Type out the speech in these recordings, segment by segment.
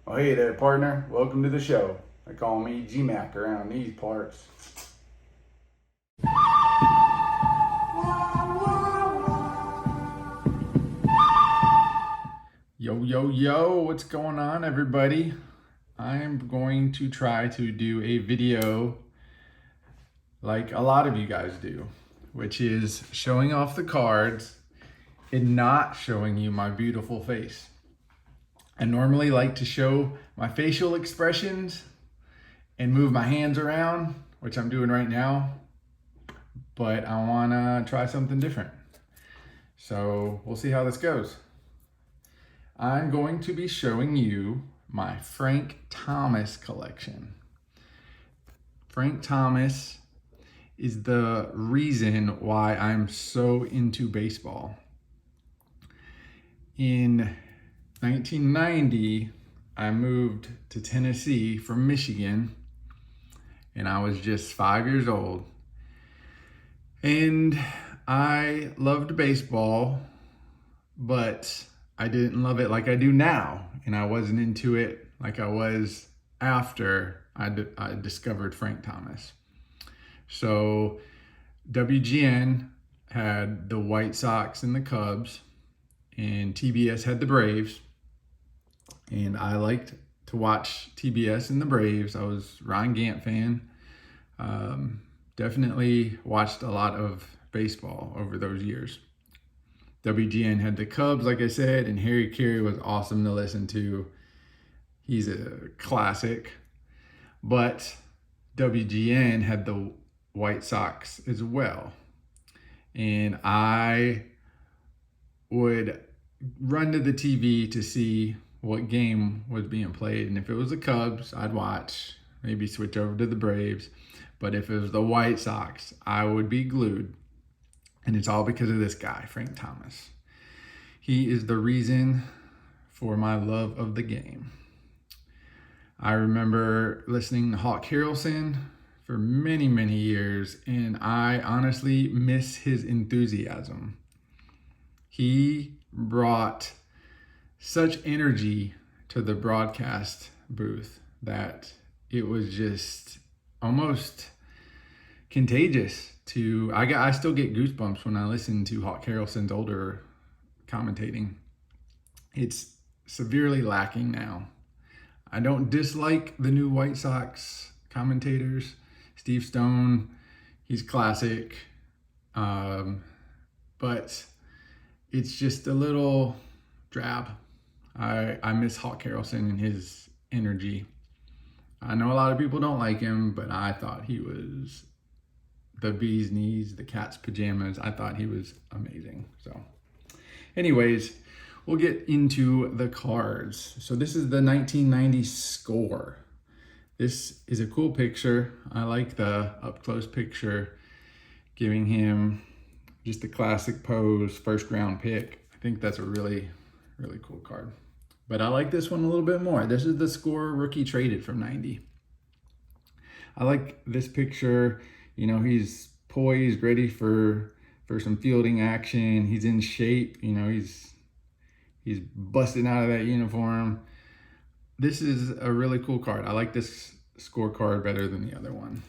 Well, hey there, partner. Welcome to the show. They call me G-Mac around these parts. Yo, yo, yo, what's going on, everybody? I am going to try to do a video like a lot of you guys do, which is showing off the cards and not showing you my beautiful face. I normally like to show my facial expressions and move my hands around, which I'm doing right now, but I wanna try something different. So we'll see how this goes. I'm going to be showing you my Frank Thomas collection. Frank Thomas is the reason why I'm so into baseball. In 1990, I moved to Tennessee from Michigan, and I was just 5 years old. And I loved baseball, but I didn't love it like I do now, and I wasn't into it like I was after I discovered Frank Thomas. So WGN had the White Sox and the Cubs, and TBS had the Braves, and I liked to watch TBS and the Braves. I was Ryan Gant fan. Definitely watched a lot of baseball over those years. WGN had the Cubs, like I said, and Harry Carey was awesome to listen to. He's a classic. But WGN had the White Sox as well. And I would run to the TV to see what game was being played. And if it was the Cubs, I'd watch, maybe switch over to the Braves. But if it was the White Sox, I would be glued. And it's all because of this guy, Frank Thomas. He is the reason for my love of the game. I remember listening to Hawk Harrelson for many, many years, and I honestly miss his enthusiasm. He brought such energy to the broadcast booth that it was just almost contagious. I still get goosebumps when I listen to Hawk Harrelson's older commentating. It's severely lacking now. I don't dislike the new White Sox commentators. Steve Stone, he's classic. But it's just a little drab. I miss Hawk Harrelson and his energy. I know a lot of people don't like him, but I thought he was the bee's knees, the cat's pajamas. I thought he was amazing. So anyways, we'll get into the cards. So this is the 1990 score. This is a cool picture. I like the up close picture, giving him just a classic pose, first round pick. I think that's a really, really cool card. But I like this one a little bit more. This is the score rookie traded from 90. I like this picture. You know, he's poised, ready for some fielding action. He's in shape. You know, he's busting out of that uniform. This is a really cool card. I like this scorecard better than the other one.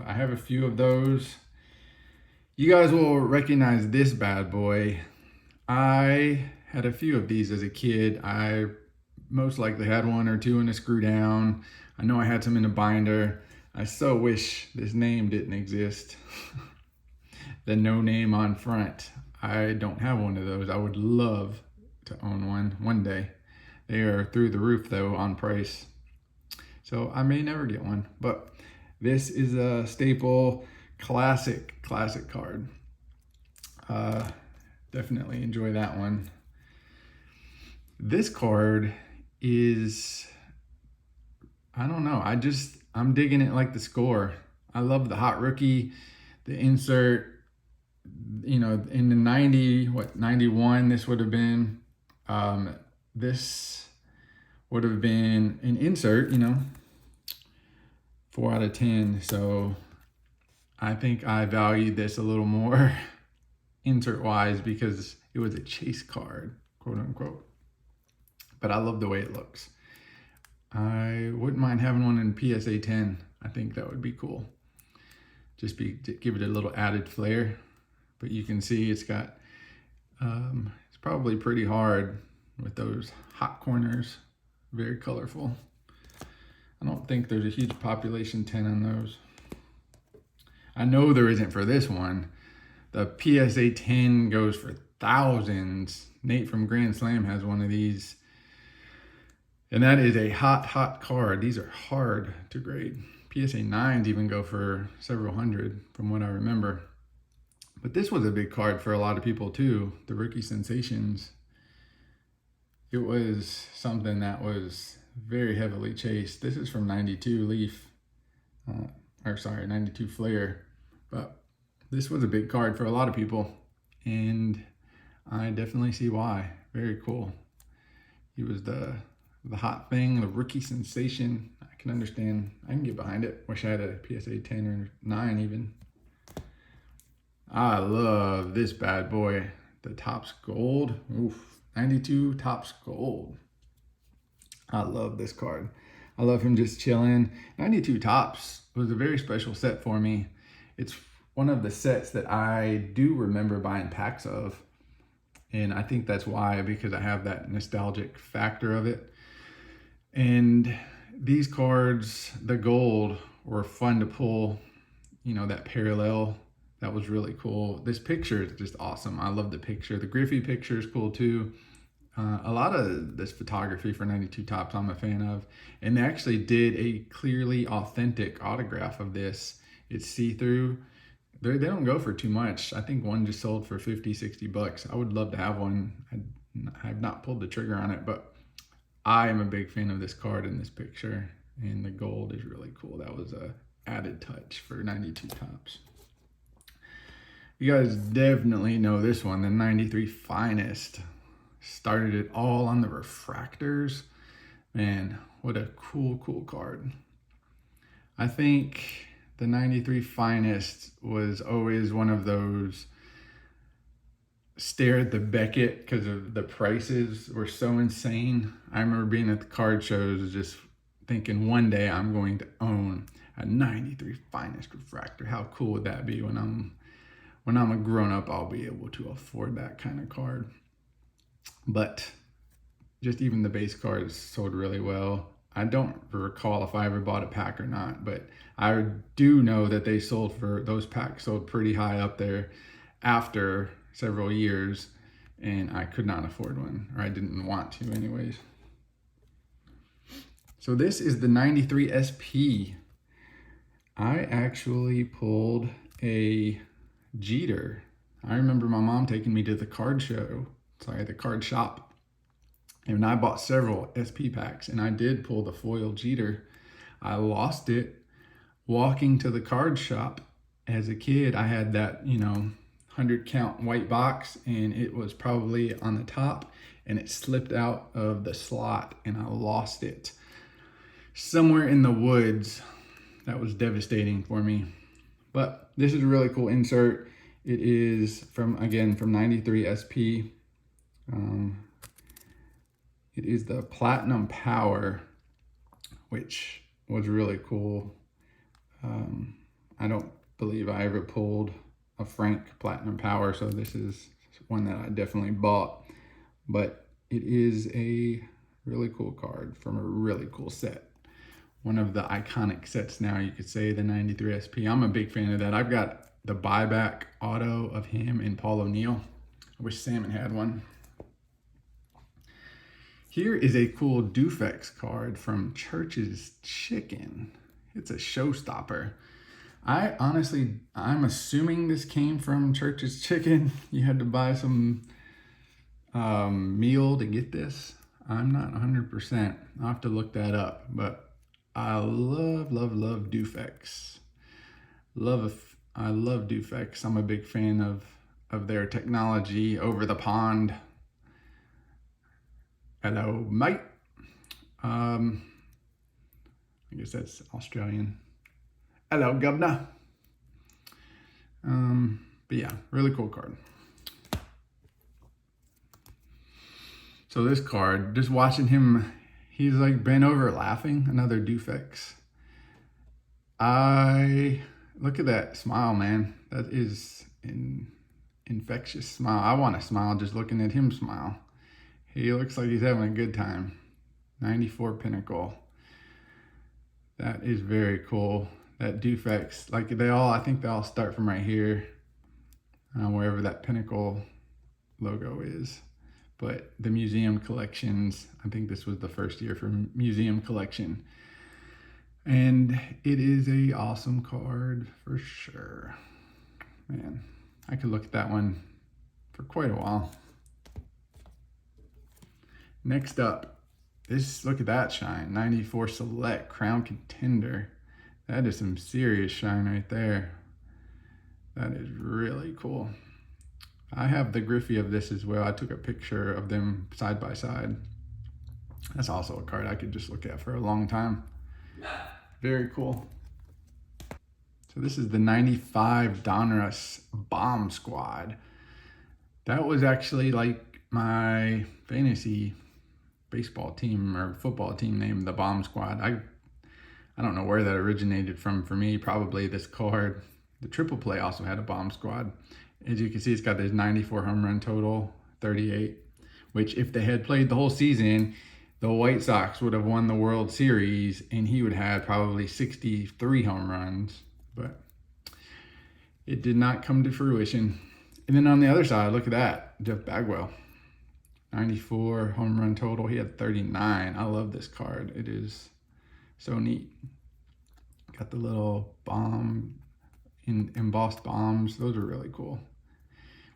I have a few of those. You guys will recognize this bad boy. I had a few of these as a kid. I most likely had one or two in a screw down. I know I had some in a binder. I so wish this name didn't exist. The no name on front. I don't have one of those. I would love to own one day. They are through the roof though on price. So I may never get one, but this is a staple classic card. Definitely enjoy that one. This card is, I don't know. I'm digging it like the score. I love the hot rookie, the insert, you know, in the 91, this would have been, this would have been an insert, you know, 4 out of 10. So I think I valued this a little more insert wise because it was a chase card, quote unquote. But I love the way it looks. I wouldn't mind having one in PSA 10. I think that would be cool. Just give it a little added flair. But you can see it's got, it's probably pretty hard with those hot corners. Very colorful. I don't think there's a huge population 10 on those. I know there isn't for this one. The PSA 10 goes for thousands. Nate from Grand Slam has one of these. And that is a hot card. These are hard to grade. PSA 9s even go for several hundred from what I remember. But this was a big card for a lot of people too. The Rookie Sensations. It was something that was very heavily chased. This is from 92 Leaf. 92 Flair. But this was a big card for a lot of people. And I definitely see why. Very cool. He was the hot thing, the Rookie Sensation. I can understand. I can get behind it. Wish I had a PSA 10 or 9 even. I love this bad boy. The Topps Gold. Oof. 92 Topps Gold. I love this card. I love him just chilling. 92 Topps was a very special set for me. It's one of the sets that I do remember buying packs of. And I think that's why, because I have that nostalgic factor of it. And these cards, the gold, were fun to pull. You know, that parallel, that was really cool. This picture is just awesome. I love the picture. The Griffey picture is cool too. A lot of this photography for 92 Topps I'm a fan of. And they actually did a clearly authentic autograph of this. It's see-through. They don't go for too much. I think one just sold for 50, 60 bucks. I would love to have one. I have not pulled the trigger on it, but I am a big fan of this card in this picture. And the gold is really cool. That was a added touch for 92 Topps. You guys definitely know this one, the 93 Finest. Started it all on the refractors. Man, what a cool card. I think the 93 Finest was always one of those stare at the Beckett because of the prices were so insane. I remember being at the card shows just thinking one day I'm going to own a 93 Finest refractor. How cool would that be when I'm a grown up? I'll be able to afford that kind of card. But just even the base cards sold really well. I don't recall if I ever bought a pack or not, but I do know that those packs sold pretty high up there after several years, and I could not afford one, or I didn't want to anyways. So this is the 93 SP. I actually pulled a Jeter. I remember my mom taking me to the card shop. And I bought several SP packs, and I did pull the foil Jeter. I lost it walking to the card shop. As a kid, I had that, 100 count white box, and it was probably on the top, and it slipped out of the slot, and I lost it somewhere in the woods. That was devastating for me. But this is a really cool insert. It is from 93 SP. It is the Platinum Power, which was really cool. I don't believe I ever pulled a Frank Platinum Power, so this is one that I definitely bought. But it is a really cool card from a really cool set. One of the iconic sets now, you could say, the 93 SP. I'm a big fan of that. I've got the buyback auto of him and Paul O'Neill. I wish Salmon had one. Here is a cool Dufex card from Church's Chicken. It's a showstopper. I'm assuming this came from Church's Chicken. You had to buy some meal to get this. I'm not 100%. I'll have to look that up. But I love Dufex. I love Dufex. I'm a big fan of their technology over the pond. Hello, mate. I guess that's Australian. Hello, governor. But yeah, really cool card. So this card, just watching him, He's like bent over laughing. Another Dufex. Look at that smile, man. That is an infectious smile. I want to smile just looking at him smile. He looks like he's having a good time. 94 Pinnacle. That is very cool. That Dufex, like I think they all start from right here, wherever that Pinnacle logo is. But the museum collections, I think this was the first year for museum collection. And it is a awesome card for sure. Man, I could look at that one for quite a while. Next up, look at that shine. 94 Select Crown Contender. That is some serious shine right there. That is really cool. I have the Griffey of this as well. I took a picture of them side by side. That's also a card I could just look at for a long time. Very cool. So this is the 95 Donruss Bomb Squad. That was actually like my fantasy baseball team or football team name, the Bomb Squad. I don't know where that originated from for me. Probably this card. The Triple Play also had a Bomb Squad. As you can see, it's got this 94 home run total, 38, which if they had played the whole season, the White Sox would have won the World Series and he would have had probably 63 home runs, but it did not come to fruition. And then on the other side, look at that, Jeff Bagwell, 94 home run total. He had 39. I love this card. It is so neat. Got the little bomb, embossed bombs. Those are really cool.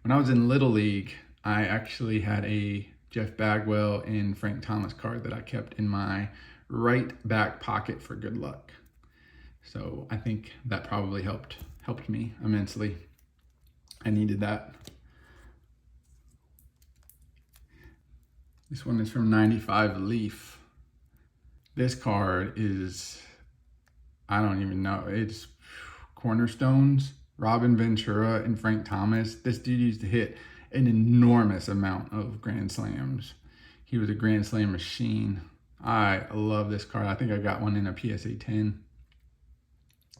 When I was in Little League, I actually had a Jeff Bagwell and Frank Thomas card that I kept in my right back pocket for good luck. So I think that probably helped me immensely. I needed that. This one is from 95 Leaf. This card is, I don't even know, it's cornerstones. Robin Ventura and Frank Thomas. This dude used to hit an enormous amount of Grand Slams. He was a Grand Slam machine. I love this card. I think I got one in a PSA 10.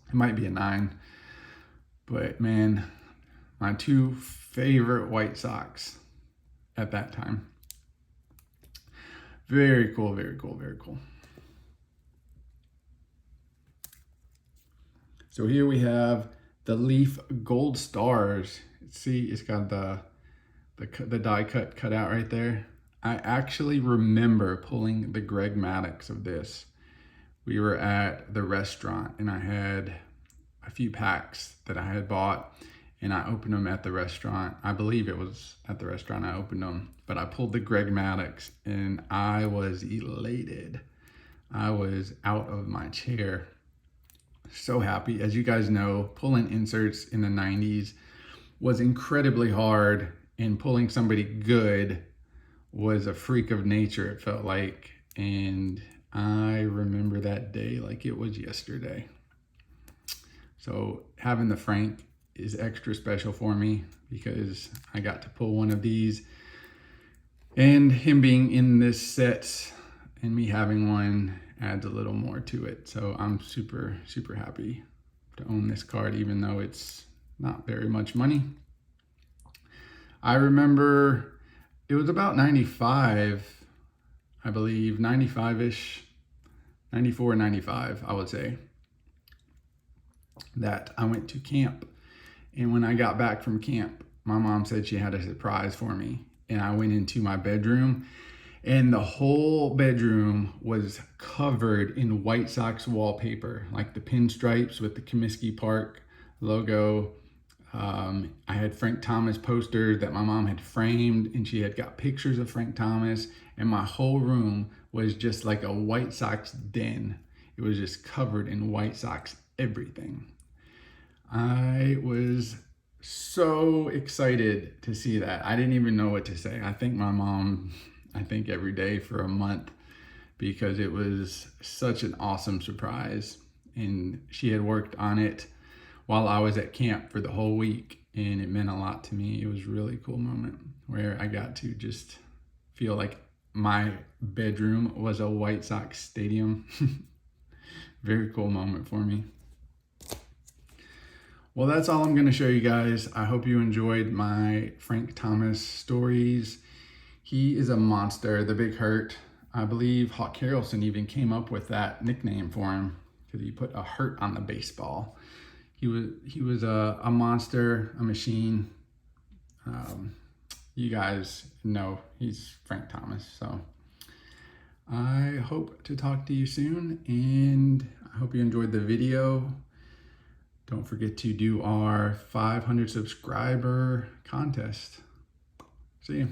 It might be a 9. But man, my two favorite White Sox at that time. Very cool, very cool, very cool. So here we have the Leaf Gold Stars. See, it's got the die cut out right there. I actually remember pulling the Greg Maddux of this. We were at the restaurant and I had a few packs that I had bought and I opened them at the restaurant. I believe it was at the restaurant I opened them, but I pulled the Greg Maddux and I was elated. I was out of my chair. So happy. As you guys know, pulling inserts in the 90s was incredibly hard, and pulling somebody good was a freak of nature, it felt like. And I remember that day like it was yesterday. So having the Frank is extra special for me because I got to pull one of these, and him being in this set and me having one adds a little more to it. So I'm super, super happy to own this card, even though it's not very much money. I remember it was about 95, I believe, 95-ish, 94, 95, I would say, that I went to camp. And when I got back from camp, my mom said she had a surprise for me. And I went into my bedroom, and the whole bedroom was covered in White Sox wallpaper, like the pinstripes with the Comiskey Park logo. I had Frank Thomas posters that my mom had framed, and she had got pictures of Frank Thomas, and my whole room was just like a White Sox den. It was just covered in White Sox everything. I was so excited to see that. I didn't even know what to say. I thank my mom, every day for a month, because it was such an awesome surprise. And she had worked on it while I was at camp for the whole week, and it meant a lot to me. It was a really cool moment where I got to just feel like my bedroom was a White Sox stadium. Very cool moment for me. Well, that's all I'm going to show you guys. I hope you enjoyed my Frank Thomas stories. He is a monster, the Big Hurt. I believe Hawk Harrelson even came up with that nickname for him because he put a hurt on the baseball. He was a monster, a machine. You guys know he's Frank Thomas. So I hope to talk to you soon, and I hope you enjoyed the video. Don't forget to do our 500 subscriber contest. See you.